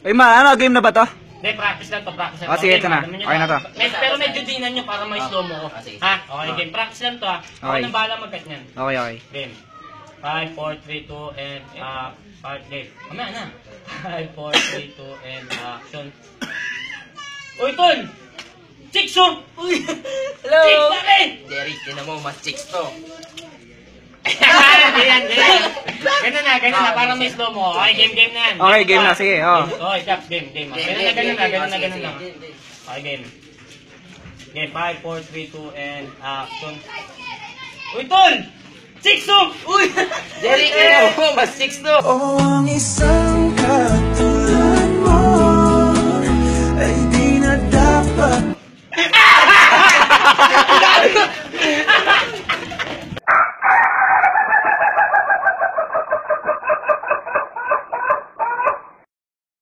Uy, ano, game na ba to? Hindi, practice lang to, practice lang to. Oh, sige, ito na. Okay na to. Pero medyo dinan nyo para may slow mo ko. Ha? Okay, game. Practice lang to ha. Ako Okay. nang bahala mag-cut nyan. Okay, okay. Game. 5, 4, 3, 2, and start game. Mamaya na. 5, 4, 3, 2, and action. Uy, Tol! Chicks oh! Uy! Hello! Chicks namin! Derek, tinan mo, mas chicks to. Ganyan. Ganun na, para may slow mo. Okay, game na yan. Okay, game na, sige, oh. Okay, Chaps, game. Ganun na. Okay, game. Game, 5, 4, 3, 2, and action. Uy, Tol! Chicks oh! Uy! Derek, tinan mo, mas chicks to. Oh, ang isang